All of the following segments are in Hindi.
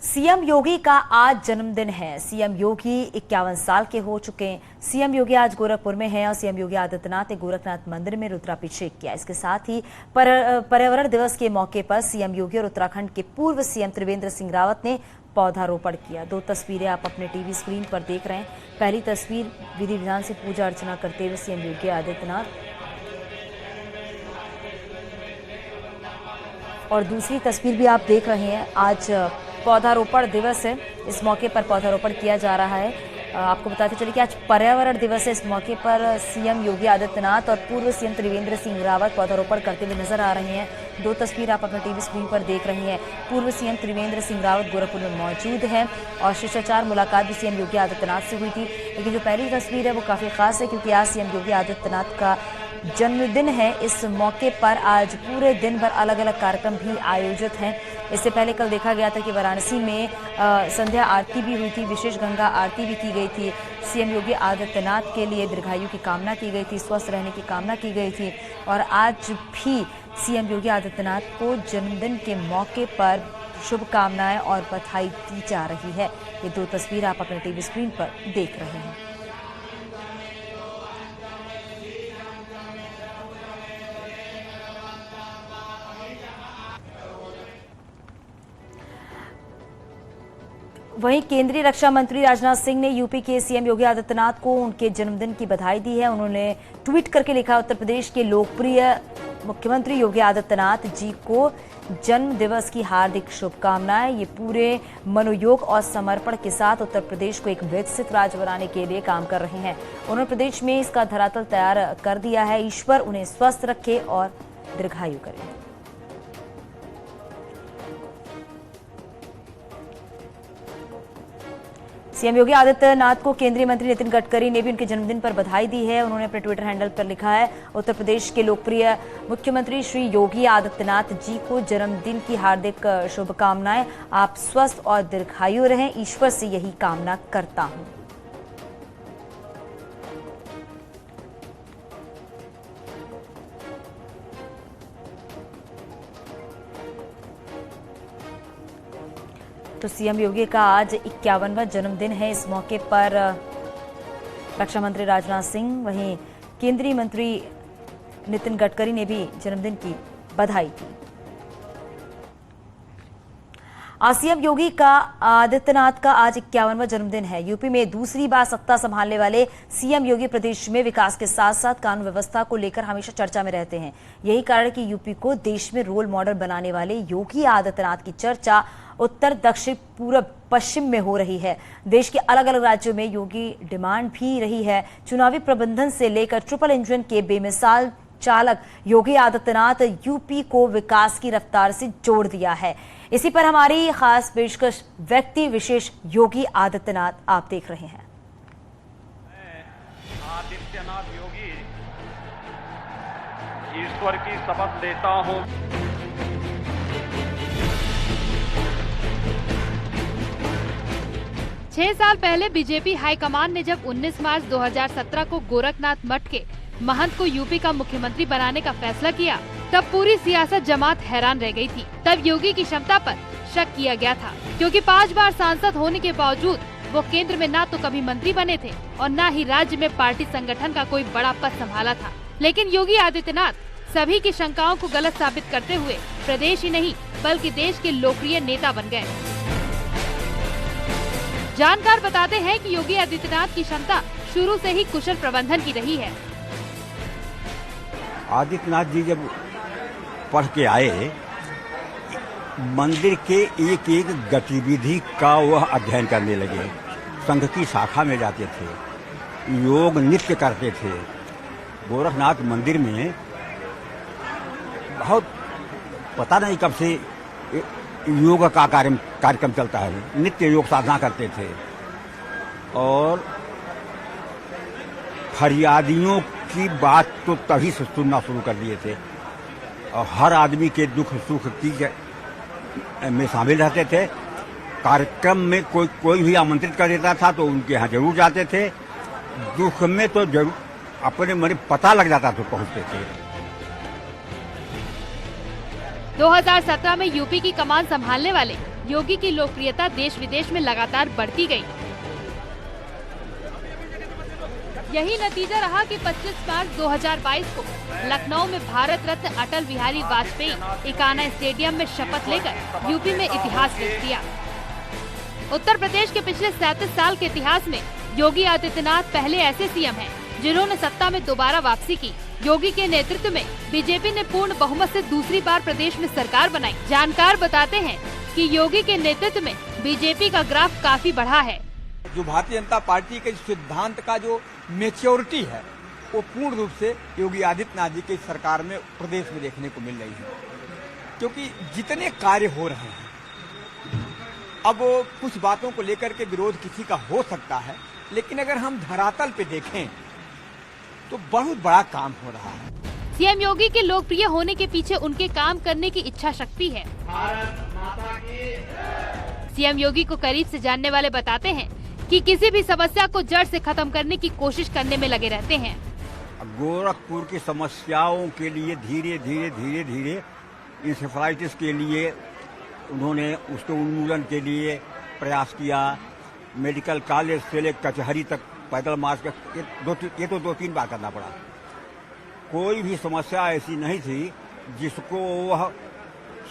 सीएम योगी का आज जन्मदिन है। सीएम योगी 51 साल के हो चुके हैं। सीएम योगी आज गोरखपुर में हैं और सीएम योगी आदित्यनाथ ने गोरखनाथ मंदिर में रुद्राभिषेक किया। इसके साथ ही पर्यावरण दिवस के मौके पर सीएम योगी और उत्तराखंड के पूर्व सीएम त्रिवेंद्र सिंह रावत ने पौधारोपण किया। दो तस्वीरें आप अपने टीवी स्क्रीन पर देख रहे हैं। पहली तस्वीर विधि विधान से पूजा अर्चना करते हुए सीएम योगी आदित्यनाथ और दूसरी तस्वीर भी आप देख रहे हैं। आज पौधारोपण दिवस है, इस मौके पर पौधारोपण किया जा रहा है। आपको बताते चलिए कि आज पर्यावरण दिवस है। इस मौके पर सीएम योगी आदित्यनाथ और पूर्व सीएम त्रिवेंद्र सिंह रावत पौधारोपण करते हुए नजर आ रहे हैं। दो तस्वीर आप अपने टीवी स्क्रीन पर देख रहे हैं। पूर्व सीएम त्रिवेंद्र सिंह रावत गोरखपुर में मौजूद हैं और शिष्टाचार मुलाकात भी सीएम योगी आदित्यनाथ से हुई थी। लेकिन जो पहली तस्वीर है वो काफी खास है क्योंकि आज सीएम योगी आदित्यनाथ का जन्मदिन है। इस मौके पर आज पूरे दिन भर अलग अलग कार्यक्रम भी आयोजित हैं। इससे पहले कल देखा गया था कि वाराणसी में संध्या आरती भी हुई थी, विशेष गंगा आरती भी की गई थी। सीएम योगी आदित्यनाथ के लिए दीर्घायु की कामना की गई थी, स्वस्थ रहने की कामना की गई थी। और आज भी सीएम योगी आदित्यनाथ को जन्मदिन के मौके पर शुभकामनाएं और बधाई दी जा रही है। ये दो तस्वीर आप अपने टीवी स्क्रीन पर देख रहे हैं। वहीं केंद्रीय रक्षा मंत्री राजनाथ सिंह ने यूपी के सीएम योगी आदित्यनाथ को उनके जन्मदिन की बधाई दी है। उन्होंने ट्वीट करके लिखा, उत्तर प्रदेश के लोकप्रिय मुख्यमंत्री योगी आदित्यनाथ जी को जन्म दिवस की हार्दिक शुभकामनाएं। ये पूरे मनोयोग और समर्पण के साथ उत्तर प्रदेश को एक विकसित राज्य बनाने के लिए काम कर रहे हैं। उन्होंने प्रदेश में इसका धरातल तैयार कर दिया है। ईश्वर उन्हें स्वस्थ रखे और दीर्घायु करे। सीएम योगी आदित्यनाथ को केंद्रीय मंत्री नितिन गडकरी ने भी उनके जन्मदिन पर बधाई दी है। उन्होंने अपने ट्विटर हैंडल पर लिखा है, उत्तर प्रदेश के लोकप्रिय मुख्यमंत्री श्री योगी आदित्यनाथ जी को जन्मदिन की हार्दिक शुभकामनाएं। आप स्वस्थ और दीर्घायु रहें, ईश्वर से यही कामना करता हूं। तो सीएम योगी का आज 51वां जन्मदिन है। इस मौके पर रक्षा मंत्री राजनाथ सिंह, वहीं केंद्रीय मंत्री नितिन गडकरी ने भी जन्मदिन की बधाई दी। आज सीएम योगी का आदित्यनाथ का आज 51वां जन्मदिन है। यूपी में दूसरी बार सत्ता संभालने वाले सीएम योगी प्रदेश में विकास के साथ साथ कानून व्यवस्था को लेकर हमेशा चर्चा में रहते हैं। यही कारण है कि यूपी को देश में रोल मॉडल बनाने वाले योगी आदित्यनाथ की चर्चा उत्तर, दक्षिण, पूर्व, पश्चिम में हो रही है। देश के अलग अलग राज्यों में योगी डिमांड भी रही है। चुनावी प्रबंधन से लेकर ट्रिपल इंजन के बेमिसाल चालक योगी आदित्यनाथ यूपी को विकास की रफ्तार से जोड़ दिया है। इसी पर हमारी खास पेशकश, व्यक्ति विशेष योगी आदित्यनाथ, आप देख रहे हैं। आदित्यनाथ योगी ईश्वर की शपथ लेता हूं। छह साल पहले बीजेपी हाईकमान ने जब 19 मार्च 2017 को गोरखनाथ मठ के महंत को यूपी का मुख्यमंत्री बनाने का फैसला किया, तब पूरी सियासत जमात हैरान रह गई थी। तब योगी की क्षमता पर शक किया गया था क्योंकि 5 बार सांसद होने के बावजूद वो केंद्र में ना तो कभी मंत्री बने थे और न ही राज्य में पार्टी संगठन का कोई बड़ा पद संभाला था। लेकिन योगी आदित्यनाथ सभी की शंकाओं को गलत साबित करते हुए प्रदेश ही नहीं बल्कि देश के लोकप्रिय नेता बन गए। जानकार बताते हैं कि योगी आदित्यनाथ की क्षमता शुरू से ही कुशल प्रबंधन की रही है। आदित्यनाथ जी जब पढ़ के आए, मंदिर के एक एक गतिविधि का वह अध्ययन करने लगे। संघ की शाखा में जाते थे, योग नृत्य करते थे। गोरखनाथ मंदिर में बहुत पता नहीं कब से योग का कार्यक्रम चलता है। नित्य योग साधना करते थे और फरियादियों की बात तो तभी से सुनना शुरू कर दिए थे और हर आदमी के दुख सुख की में शामिल रहते थे। कार्यक्रम में कोई भी आमंत्रित कर देता था तो उनके यहाँ जरूर जाते थे। दुख में तो जरूर अपने मन पता लग जाता तो पहुंचते थे। 2017 में यूपी की कमान संभालने वाले योगी की लोकप्रियता देश विदेश में लगातार बढ़ती गई। यही नतीजा रहा कि 25 मार्च 2022 को लखनऊ में भारत रत्न अटल बिहारी वाजपेयी इकाना स्टेडियम में शपथ लेकर यूपी में इतिहास लिख दिया। उत्तर प्रदेश के पिछले 37 साल के इतिहास में योगी आदित्यनाथ पहले ऐसे सीएम हैं जिन्होंने सत्ता में दोबारा वापसी की। योगी के नेतृत्व में बीजेपी ने पूर्ण बहुमत से दूसरी बार प्रदेश में सरकार बनाई। जानकार बताते हैं कि योगी के नेतृत्व में बीजेपी का ग्राफ काफी बढ़ा है। जो भारतीय जनता पार्टी के सिद्धांत का जो मेच्योरिटी है वो पूर्ण रूप से योगी आदित्यनाथ जी की सरकार में प्रदेश में देखने को मिल रही है, क्योंकि जितने कार्य हो रहे हैं, अब कुछ बातों को लेकर के विरोध किसी का हो सकता है, लेकिन अगर हम धरातल पे देखें तो बहुत बड़ा काम हो रहा है। सीएम योगी के लोकप्रिय होने के पीछे उनके काम करने की इच्छा शक्ति है। सीएम योगी को करीब से जानने वाले बताते हैं कि किसी भी समस्या को जड़ से खत्म करने की कोशिश करने में लगे रहते हैं। गोरखपुर की समस्याओं के लिए धीरे धीरे इंसेफेलाइटिस के लिए उन्होंने उसके उन्मूलन के लिए प्रयास किया। मेडिकल कॉलेज से लेकर कचहरी तक पैदल मार्च ये तो 2-3 बार करना पड़ा। कोई भी समस्या ऐसी नहीं थी जिसको वह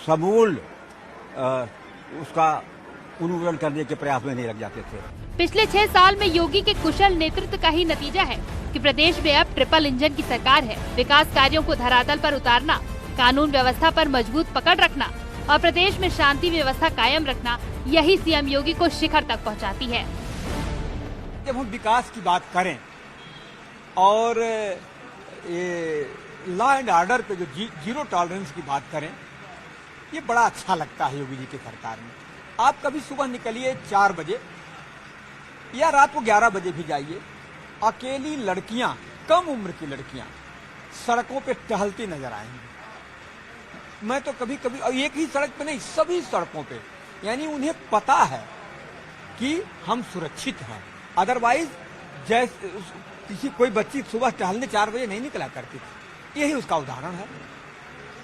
समूल उसका उन्मूलन करने के प्रयास में नहीं लग जाते थे। पिछले 6 साल में योगी के कुशल नेतृत्व का ही नतीजा है कि प्रदेश में अब ट्रिपल इंजन की सरकार है। विकास कार्यों को धरातल पर उतारना, कानून व्यवस्था पर मजबूत पकड़ रखना और प्रदेश में शांति व्यवस्था कायम रखना, यही सीएम योगी को शिखर तक पहुंचाती है। जब हम विकास की बात करें और लॉ एंड ऑर्डर पे जो जीरो टॉलरेंस की बात करें, ये बड़ा अच्छा लगता है योगी जी की सरकार में। आप कभी सुबह निकलिए 4 बजे या रात को 11 बजे भी जाइए, अकेली लड़कियां, कम उम्र की लड़कियां सड़कों पे टहलती नजर आएंगी। मैं तो कभी कभी, और एक ही सड़क पे नहीं, सभी सड़कों पे, यानी उन्हें पता है कि हम सुरक्षित हैं। अदरवाइज जैसे कोई बच्ची सुबह टहलने 4 बजे नहीं निकला करती थी, यही उसका उदाहरण है।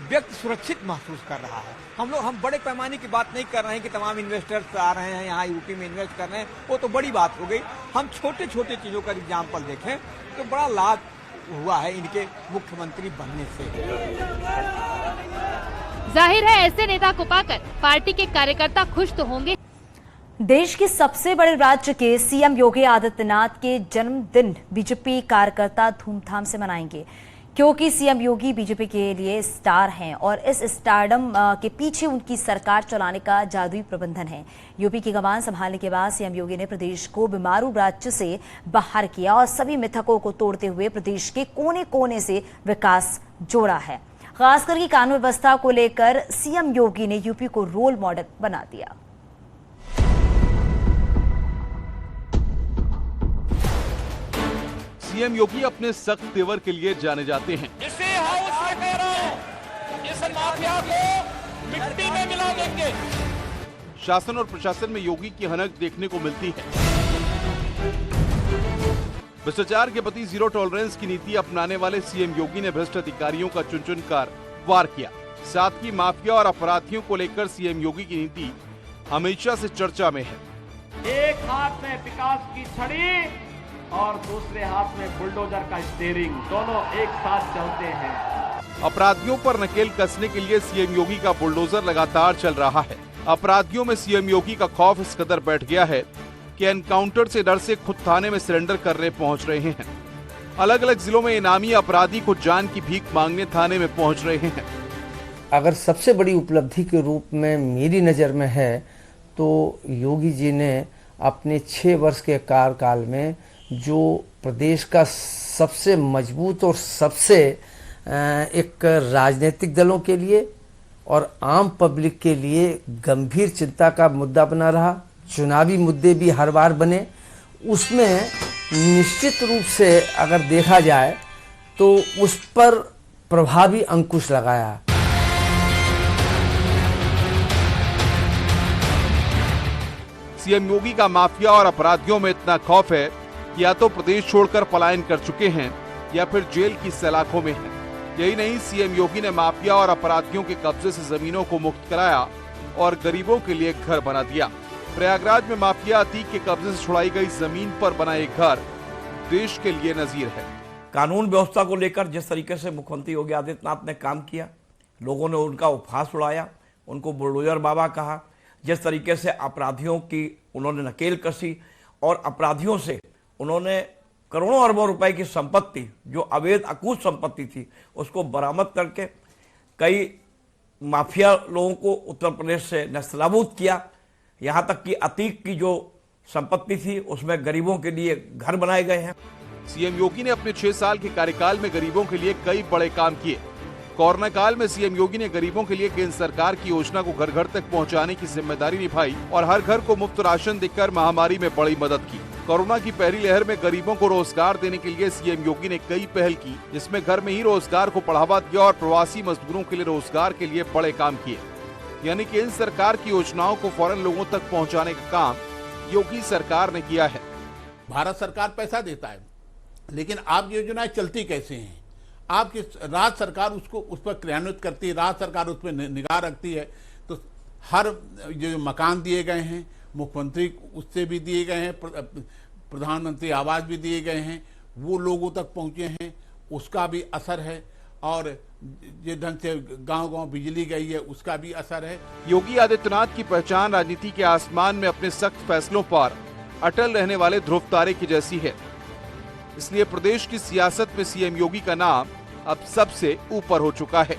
व्यक्ति सुरक्षित महसूस कर रहा है। हम बड़े पैमाने की बात नहीं कर रहे हैं कि तमाम इन्वेस्टर्स आ रहे हैं यहाँ यूपी में इन्वेस्ट कर रहे हैं, वो तो बड़ी बात हो गई। हम छोटे छोटे चीजों का एग्जाम्पल देखें तो बड़ा लाभ हुआ है इनके मुख्यमंत्री बनने से। जाहिर है ऐसे नेता को पाकर पार्टी के कार्यकर्ता खुश तो होंगे। देश के सबसे बड़े राज्य के सीएम योगी आदित्यनाथ के जन्मदिन बीजेपी कार्यकर्ता धूमधाम से मनाएंगे, क्योंकि सीएम योगी बीजेपी के लिए स्टार हैं और इस स्टारडम के पीछे उनकी सरकार चलाने का जादुई प्रबंधन है। यूपी की कमान संभालने के बाद सीएम योगी ने प्रदेश को बीमारू राज्य से बाहर किया और सभी मिथकों को तोड़ते हुए प्रदेश के कोने कोने से विकास जोड़ा है। खासकर की कानून व्यवस्था को लेकर सीएम योगी ने यूपी को रोल मॉडल बना दिया। सीएम योगी अपने सख्त तेवर के लिए जाने जाते हैं। इसी हाउस में कह रहा हूं, इस माफिया को मिट्टी में मिला देंगे। शासन और प्रशासन में योगी की हनक देखने को मिलती है। भ्रष्टाचार के प्रति जीरो टॉलरेंस की नीति अपनाने वाले सीएम योगी ने भ्रष्ट अधिकारियों का चुन चुन कर वार किया। साथ ही माफिया और अपराधियों को लेकर सीएम योगी की नीति हमेशा से चर्चा में है। एक हाथ में विकास की छड़ी और दूसरे हाथ में बुलडोजर का स्टीयरिंग, दोनों एक साथ चलते हैं। अपराधियों पर नकेल कसने के लिए सीएम योगी का बुलडोजर लगातार चल रहा है। अपराधियों में सीएम योगी का खौफ इस कदर बैठ गया है कि एनकाउंटर से डर से खुद थाने में सरेंडर करने पहुंच रहे हैं। अलग अलग जिलों में इनामी अपराधी को जान की भीख मांगने थाने में पहुंच रहे हैं। अगर सबसे बड़ी उपलब्धि के रूप में मेरी नज़र में है तो योगी जी ने अपने 6 वर्ष के कार्यकाल में जो प्रदेश का सबसे मजबूत और सबसे एक राजनीतिक दलों के लिए और आम पब्लिक के लिए गंभीर चिंता का मुद्दा बना रहा, चुनावी मुद्दे भी हर बार बने, उसमें निश्चित रूप से अगर देखा जाए तो उस पर प्रभावी अंकुश लगाया। सीएम योगी का माफिया और अपराधियों में इतना खौफ है कि या तो प्रदेश छोड़कर पलायन कर चुके हैं या फिर जेल की सलाखों में हैं। यही नहीं, सीएम योगी ने माफिया और अपराधियों के कब्जे से जमीनों को मुक्त कराया और गरीबों के लिए घर बना दिया। प्रयागराज में माफिया अतीक के कब्जे से छुड़ाई गई जमीन पर बना एक घर देश के लिए नजीर है। कानून व्यवस्था को लेकर जिस तरीके से मुख्यमंत्री योगी आदित्यनाथ ने काम किया, लोगों ने उनका उपहास उड़ाया, उनको बुलडोजर बाबा कहा, जिस तरीके से अपराधियों की उन्होंने नकेल कसी और अपराधियों से उन्होंने करोड़ों अरबों रुपए की संपत्ति, जो अवैध अकूत संपत्ति थी, उसको बरामद करके कई माफिया लोगों को उत्तर प्रदेश से नेस्तनाबूद किया। यहाँ तक कि अतीक की जो संपत्ति थी उसमें गरीबों के लिए घर बनाए गए हैं। सीएम योगी ने अपने 6 साल के कार्यकाल में गरीबों के लिए कई बड़े काम किए। कोरोना काल में सीएम योगी ने गरीबों के लिए केंद्र सरकार की योजना को घर घर तक पहुंचाने की जिम्मेदारी निभाई और हर घर को मुफ्त राशन देकर महामारी में बड़ी मदद की। कोरोना की पहली लहर में गरीबों को रोजगार देने के लिए सीएम योगी ने कई पहल की, जिसमें घर में ही रोजगार को बढ़ावा दिया और प्रवासी मजदूरों के लिए रोजगार के लिए बड़े काम किए। यानी केंद्र सरकार की योजनाओं को फौरन लोगों तक पहुँचाने का काम योगी सरकार ने किया है। भारत सरकार पैसा देता है, लेकिन आप योजनाएं चलती कैसे हैं? आपकी राज्य सरकार उसको उस पर क्रियान्वित करती है, राज्य सरकार उस पर निगाह रखती है। तो हर जो मकान दिए गए हैं, मुख्यमंत्री उससे भी दिए गए हैं, प्रधानमंत्री आवास भी दिए गए हैं, वो लोगों तक पहुंचे हैं, उसका भी असर है। और जिस ढंग से गांव-गांव बिजली गई है, उसका भी असर है। योगी आदित्यनाथ की पहचान राजनीति के आसमान में अपने सख्त फैसलों पर अटल रहने वाले ध्रुव तारे की जैसी है। इसलिए प्रदेश की सियासत में सीएम योगी का नाम अब सबसे ऊपर हो चुका है।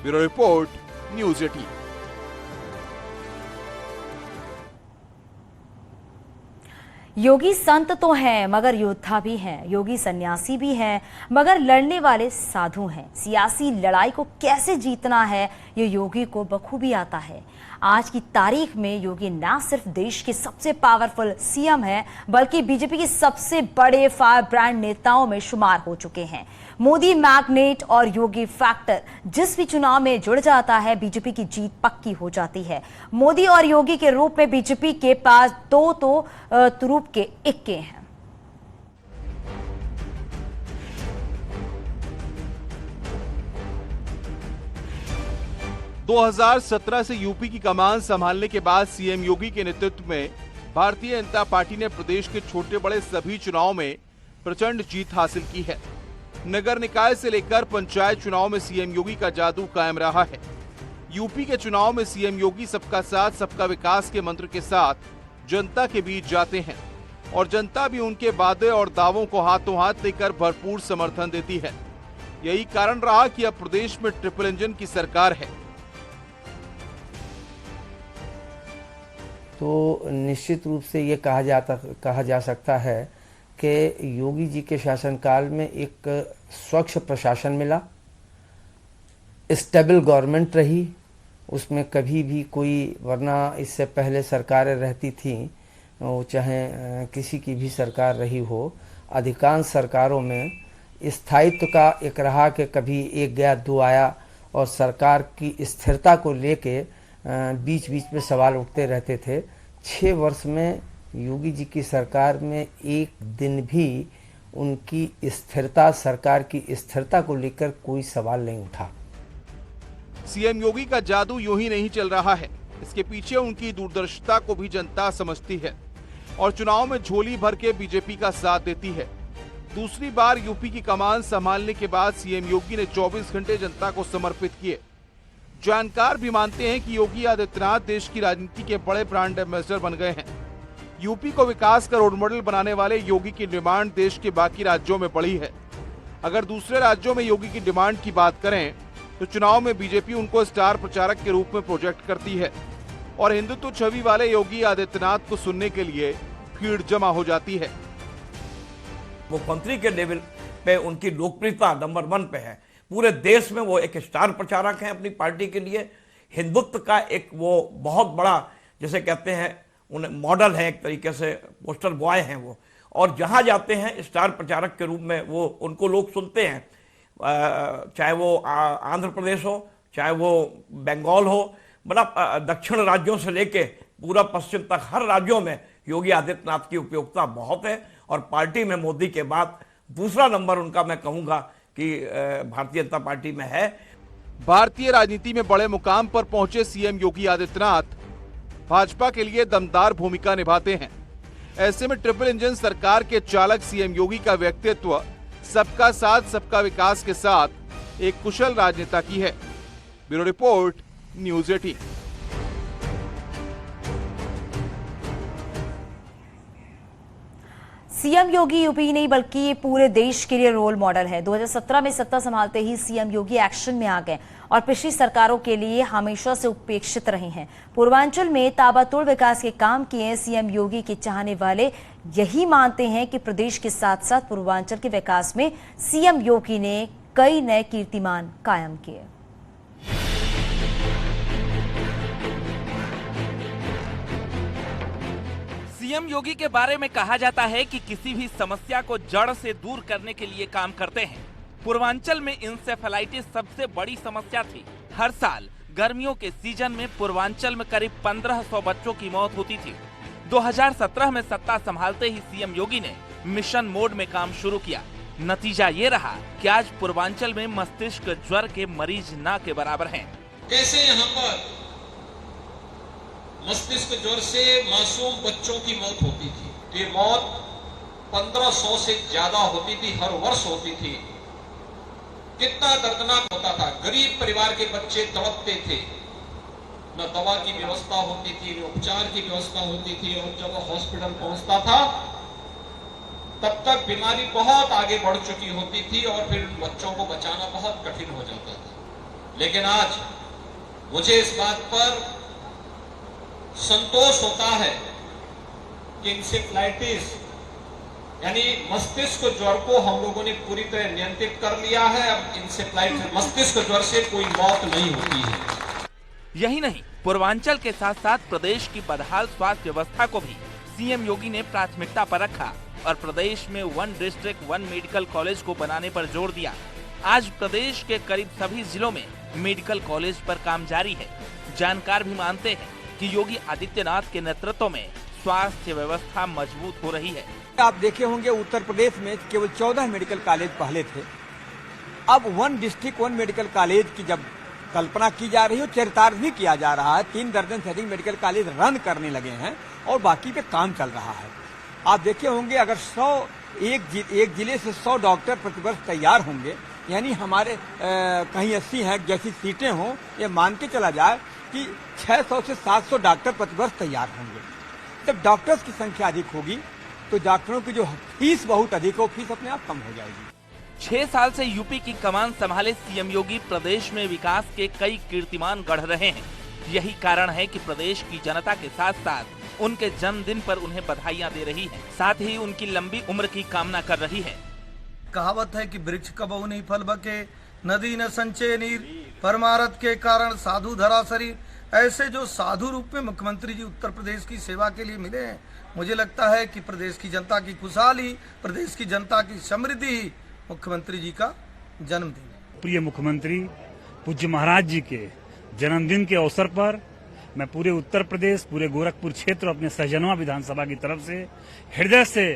Bureau report, news 18। योगी संत तो हैं मगर योद्धा भी हैं, योगी सन्यासी भी हैं मगर लड़ने वाले साधु हैं। सियासी लड़ाई को कैसे जीतना है ये योगी को बखूबी आता है। आज की तारीख में योगी ना सिर्फ देश के सबसे पावरफुल सीएम हैं बल्कि बीजेपी के सबसे बड़े फायर ब्रांड नेताओं में शुमार हो चुके हैं। मोदी मैग्नेट और योगी फैक्टर जिस भी चुनाव में जुड़ जाता है, बीजेपी की जीत पक्की हो जाती है। मोदी और योगी के रूप में बीजेपी के पास दो तुरूप के इक्के हैं। दो 2017 से यूपी की कमान संभालने के बाद सीएम योगी के नेतृत्व में भारतीय जनता पार्टी ने प्रदेश के छोटे बड़े सभी चुनावों में प्रचंड जीत हासिल की है। नगर निकाय से लेकर पंचायत चुनाव में सीएम योगी का जादू कायम रहा है। यूपी के चुनाव में सीएम योगी सबका साथ सबका विकास के मंत्र के साथ जनता के बीच जाते हैं और जनता भी उनके वादे और दावों को हाथों हाथ लेकर भरपूर समर्थन देती है। यही कारण रहा कि अब प्रदेश में ट्रिपल इंजन की सरकार है। तो निश्चित रूप से ये कहा जा सकता है कि योगी जी के शासनकाल में एक स्वच्छ प्रशासन मिला, स्टेबल गवर्नमेंट रही, उसमें कभी भी कोई, वरना इससे पहले सरकारें रहती थीं, वो चाहे किसी की भी सरकार रही हो, अधिकांश सरकारों में स्थायित्व का एक रहा कि कभी एक गया दो आया और सरकार की स्थिरता को लेके बीच बीच में सवाल उठते रहते थे। 6 वर्ष में योगी जी की सरकार में एक दिन भी उनकी स्थिरता, सरकार की स्थिरता को लेकर कोई सवाल नहीं उठा। सीएम योगी का जादू यूं ही नहीं चल रहा है, इसके पीछे उनकी दूरदर्शिता को भी जनता समझती है और चुनाव में झोली भर के बीजेपी का साथ देती है। दूसरी बार यूपी की कमान संभालने के बाद सीएम योगी ने 24 घंटे जनता को समर्पित किए। जानकार भी मानते हैं कि योगी आदित्यनाथ देश की राजनीति के बड़े ब्रांड एम्बेसडर बन गए हैं। यूपी को विकास का रोल मॉडल बनाने वाले योगी की डिमांड देश के बाकी राज्यों में बढ़ी है। अगर दूसरे राज्यों में योगी की डिमांड की बात करें तो चुनाव में बीजेपी उनको स्टार प्रचारक के रूप में प्रोजेक्ट करती है और हिंदुत्व छवि वाले योगी आदित्यनाथ को सुनने के लिए भीड़ जमा हो जाती है। मुख्यमंत्री के लेवल पे उनकी लोकप्रियता नंबर 1 पे है। पूरे देश में वो एक स्टार प्रचारक हैं अपनी पार्टी के लिए। हिंदुत्व का एक वो बहुत बड़ा, जैसे कहते हैं, उन्हें मॉडल है, एक तरीके से पोस्टर बॉय हैं वो, और जहां जाते हैं स्टार प्रचारक के रूप में वो उनको लोग सुनते हैं। चाहे वो आंध्र प्रदेश हो, चाहे वो बंगाल हो, मतलब दक्षिण राज्यों से लेके पूरा पश्चिम तक हर राज्यों में योगी आदित्यनाथ की उपयोगिता बहुत है और पार्टी में मोदी के बाद दूसरा नंबर उनका मैं कहूँगा कि भारतीय जनता पार्टी में है। भारतीय राजनीति में बड़े मुकाम पर पहुंचे सीएम योगी आदित्यनाथ भाजपा के लिए दमदार भूमिका निभाते हैं। ऐसे में ट्रिपल इंजन सरकार के चालक सीएम योगी का व्यक्तित्व सबका साथ सबका विकास के साथ एक कुशल राजनेता की है। Bureau report, news 18। सीएम योगी यूपी ही नहीं बल्कि पूरे देश के लिए रोल मॉडल है। 2017 में सत्ता संभालते ही सीएम योगी एक्शन में आ गए और पिछली सरकारों के लिए हमेशा से उपेक्षित रहे हैं। पूर्वांचल में ताबड़तोड़ विकास के काम किए सीएम योगी के चाहने वाले यही मानते हैं कि प्रदेश के साथ साथ पूर्वांचल के विकास में सीएम योगी ने कई नए कीर्तिमान कायम किए। सीएम योगी के बारे में कहा जाता है कि किसी भी समस्या को जड़ से दूर करने के लिए काम करते हैं। पूर्वांचल में इंसेफेलाइटिस सबसे बड़ी समस्या थी। हर साल गर्मियों के सीजन में पूर्वांचल में करीब 1500 बच्चों की मौत होती थी। 2017 में सत्ता संभालते ही सीएम योगी ने मिशन मोड में काम शुरू किया। नतीजा ये रहा कि आज पूर्वांचल में मस्तिष्क ज्वर के मरीज ना के बराबर हैं। कैसे यहाँ पर मस्तिष्क ज्वर से मासूम बच्चों की मौत होती थी। ये मौत 1500 से ज्यादा होती थी, हर वर्ष होती थी। कितना दर्दनाक होता था। गरीब परिवार के बच्चे तड़पते थे, न दवा की व्यवस्था होती थी, न उपचार की व्यवस्था होती थी, और जब हॉस्पिटल पहुंचता था तब तक बीमारी बहुत आगे बढ़ चुकी होती थी और फिर बच्चों को बचाना बहुत कठिन हो जाता था। लेकिन आज मुझे इस बात पर संतोष होता है कि इंसेफ्लाइटिस यानी मस्तिष्क ज्वर को हम लोगों ने पूरी तरह नियंत्रित कर लिया है। अब इंसेफ्लाइटिस मस्तिष्क ज्वर से कोई मौत नहीं होती है। यही नहीं, पूर्वांचल के साथ साथ प्रदेश की बदहाल स्वास्थ्य व्यवस्था को भी सीएम योगी ने प्राथमिकता पर रखा और प्रदेश में 1 डिस्ट्रिक्ट 1 मेडिकल कॉलेज को बनाने पर जोर दिया। आज प्रदेश के करीब सभी जिलों में मेडिकल कॉलेज पर काम जारी है। जानकार भी मानते हैं कि योगी आदित्यनाथ के नेतृत्व में स्वास्थ्य व्यवस्था मजबूत हो रही है। आप देखे होंगे उत्तर प्रदेश में केवल 14 मेडिकल कॉलेज पहले थे। अब 1 डिस्ट्रिक्ट 1 मेडिकल कॉलेज की जब कल्पना की जा रही है, चरितार्थ भी किया जा रहा है। 3 दर्जन से अधिक मेडिकल कॉलेज रन करने लगे हैं और बाकी पे काम चल रहा है। आप देखे होंगे अगर एक जिले से 100 डॉक्टर प्रतिवर्ष तैयार होंगे, यानी हमारे कहीं 80 है जैसी सीटें हों, ये मान के चला जाए कि 600 से 700 डॉक्टर प्रतिवर्ष तैयार होंगे। जब डॉक्टर्स की संख्या अधिक होगी तो डॉक्टरों की जो फीस बहुत अधिक हो, फीस अपने आप कम हो जाएगी। 6 साल से यूपी की कमान संभाले सीएम योगी प्रदेश में विकास के कई कीर्तिमान गढ़ रहे हैं। यही कारण है कि प्रदेश की जनता के साथ साथ उनके जन्मदिन पर उन्हें बधाइयां दे रही है, साथ ही उनकी लंबी उम्र की कामना कर रही है। कहावत है कि वृक्ष कबहु नहीं फल बके, नदी न संचय नीर, परमारथ के कारण साधु धरा शरीर। ऐसे जो साधु रूप में मुख्यमंत्री जी उत्तर प्रदेश की सेवा के लिए मिले हैं, मुझे लगता है कि प्रदेश की जनता की खुशहाली, प्रदेश की जनता की समृद्धि मुख्यमंत्री जी का जन्मदिन। प्रिय मुख्यमंत्री पूज्य महाराज जी के जन्मदिन के अवसर पर मैं पूरे उत्तर प्रदेश, पूरे गोरखपुर क्षेत्र, अपने सहजनवा विधानसभा की तरफ से हृदय से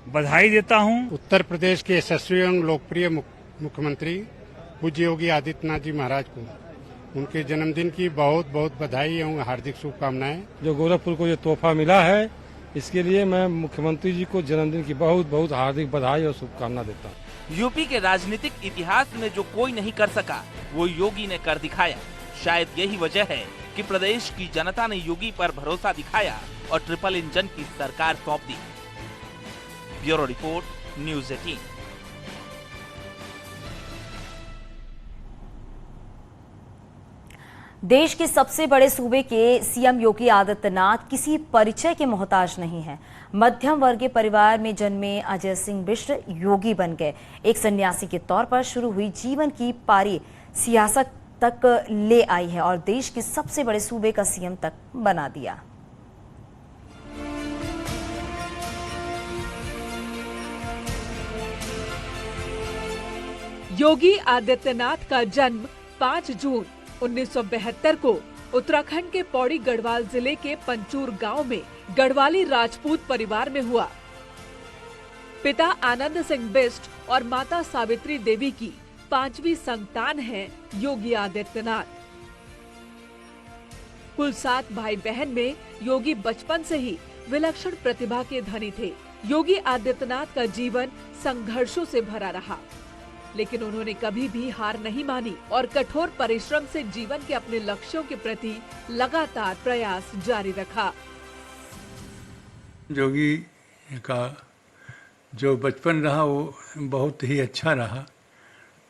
बधाई देता हूं। उत्तर प्रदेश के यशस्वी एवं लोकप्रिय मुख्यमंत्री पूज्य योगी आदित्यनाथ जी महाराज को उनके जन्मदिन की बहुत बहुत बधाई एवं हार्दिक शुभकामनाएं। जो गोरखपुर को ये तोहफा मिला है, इसके लिए मैं मुख्यमंत्री जी को जन्मदिन की बहुत बहुत हार्दिक बधाई और शुभकामना देता हूँ। यूपी के राजनीतिक इतिहास में जो कोई नहीं कर सका, वो योगी ने कर दिखाया। शायद यही वजह है कि प्रदेश की जनता ने योगी पर भरोसा दिखाया और ट्रिपल इंजन की सरकार सौंप दी। Bureau report, news 18। देश के सबसे बड़े सूबे के सीएम योगी आदित्यनाथ किसी परिचय के मोहताज नहीं हैं। मध्यम वर्गीय परिवार में जन्मे अजय सिंह बिष्ट योगी बन गए। एक सन्यासी के तौर पर शुरू हुई जीवन की पारी सियासत तक ले आई है और देश के सबसे बड़े सूबे का सीएम तक बना दिया। योगी आदित्यनाथ का जन्म 5 जून 1972 को उत्तराखंड के पौड़ी गढ़वाल जिले के पंचूर गांव में गढ़वाली राजपूत परिवार में हुआ। पिता आनंद सिंह बिष्ट और माता सावित्री देवी की 5वीं संतान हैं योगी आदित्यनाथ। कुल 7 भाई बहन में योगी बचपन से ही विलक्षण प्रतिभा के धनी थे। योगी आदित्यनाथ का जीवन संघर्षों से भरा रहा, लेकिन उन्होंने कभी भी हार नहीं मानी और कठोर परिश्रम से जीवन के अपने लक्ष्यों के प्रति लगातार प्रयास जारी रखा। योगी का जो बचपन रहा वो बहुत ही अच्छा रहा,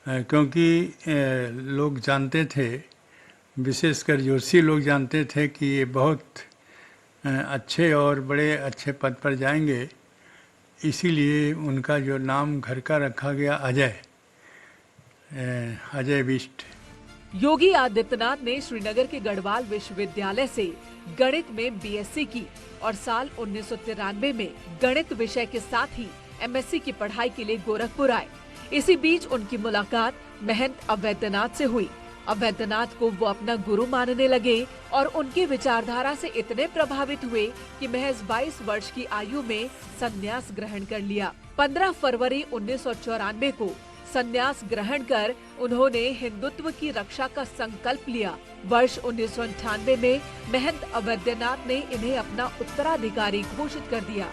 क्योंकि लोग जानते थे, विशेषकर जोशी लोग जानते थे कि ये बहुत अच्छे और बड़े अच्छे पद पर जाएंगे। इसीलिए उनका जो नाम घर का रखा गया अजय बिष्ट। योगी आदित्यनाथ ने श्रीनगर के गढ़वाल विश्वविद्यालय से गणित में बीएससी की और साल 1993 में गणित विषय के साथ ही एमएससी की पढ़ाई के लिए गोरखपुर आए। इसी बीच उनकी मुलाकात महंत अवैधनाथ से हुई। अवैधनाथ को वो अपना गुरु मानने लगे और उनकी विचारधारा से इतने प्रभावित हुए कि महज 22 वर्ष की आयु में संन्यास ग्रहण कर लिया। 15 फरवरी 1994 को संन्यास ग्रहण कर उन्होंने हिंदुत्व की रक्षा का संकल्प लिया। वर्ष 1998 में महंत अवैधनाथ ने इन्हें अपना उत्तराधिकारी घोषित कर दिया।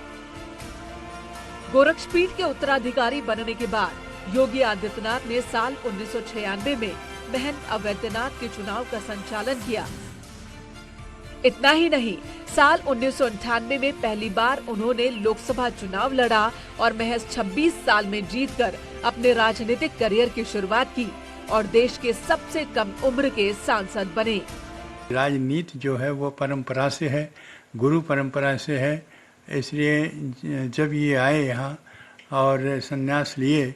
गोरक्षपीठ के उत्तराधिकारी बनने के बाद योगी आदित्यनाथ ने साल 1996 में महंत अवैधनाथ के चुनाव का संचालन किया। इतना ही नहीं, साल 1998 में पहली बार उन्होंने लोकसभा चुनाव लड़ा और महज 26 साल में जीतकर अपने राजनीतिक करियर की शुरुआत की और देश के सबसे कम उम्र के सांसद बने। राजनीति जो है वो परंपरा से है, गुरु परंपरा से है। इसलिए जब ये आए यहाँ और संन्यास लिए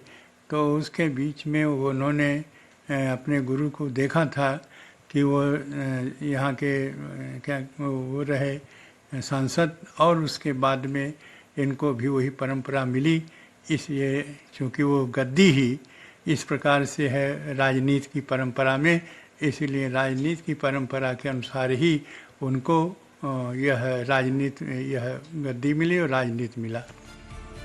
तो उसके बीच में उन्होंने अपने गुरु को देखा था कि वो यहाँ के क्या वो रहे सांसद और उसके बाद में इनको भी वही परंपरा मिली। इसलिए चूँकि वो गद्दी ही इस प्रकार से है राजनीति की परंपरा में, इसलिए राजनीति की परंपरा के अनुसार ही उनको यह गद्दी मिली और राजनीति मिला।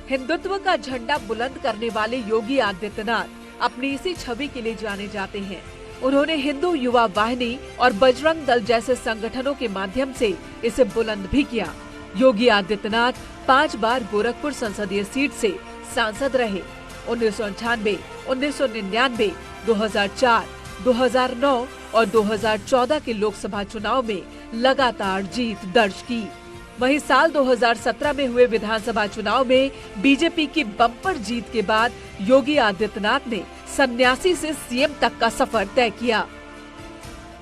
हिंदुत्व का झंडा बुलंद करने वाले योगी आदित्यनाथ अपनी इसी छवि के लिए जाने जाते हैं। उन्होंने हिंदू युवा वाहिनी और बजरंग दल जैसे संगठनों के माध्यम से इसे बुलंद भी किया। योगी आदित्यनाथ 5 बार गोरखपुर संसदीय सीट से सांसद रहे। 1998, 1999, 2004, 2009 और 2014 के लोकसभा चुनाव में लगातार जीत दर्ज की। वहीं साल 2017 में हुए विधानसभा चुनाव में बीजेपी की बम्पर जीत के बाद योगी आदित्यनाथ ने सन्यासी से सीएम तक का सफर तय किया।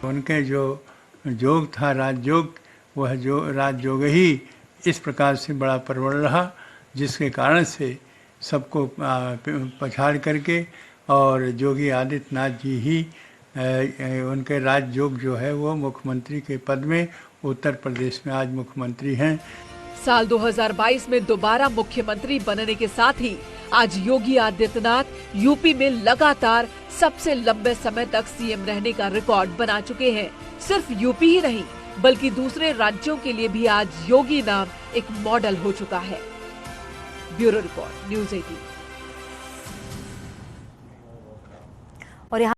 उनके जो योग था राजयोग, वह जो राजयोग ही इस प्रकार से बड़ा प्रबल रहा, जिसके कारण से सबको पछाड़ करके और योगी आदित्यनाथ जी ही उनके राजयोग जो है वो मुख्यमंत्री के पद में उत्तर प्रदेश में आज मुख्यमंत्री हैं। साल 2022 में दोबारा मुख्यमंत्री बनने के साथ ही आज योगी आदित्यनाथ यूपी में लगातार सबसे लंबे समय तक सीएम रहने का रिकॉर्ड बना चुके हैं। सिर्फ यूपी ही नहीं बल्कि दूसरे राज्यों के लिए भी आज योगी नाम एक मॉडल हो चुका है। Bureau report, news 18। और यहाँ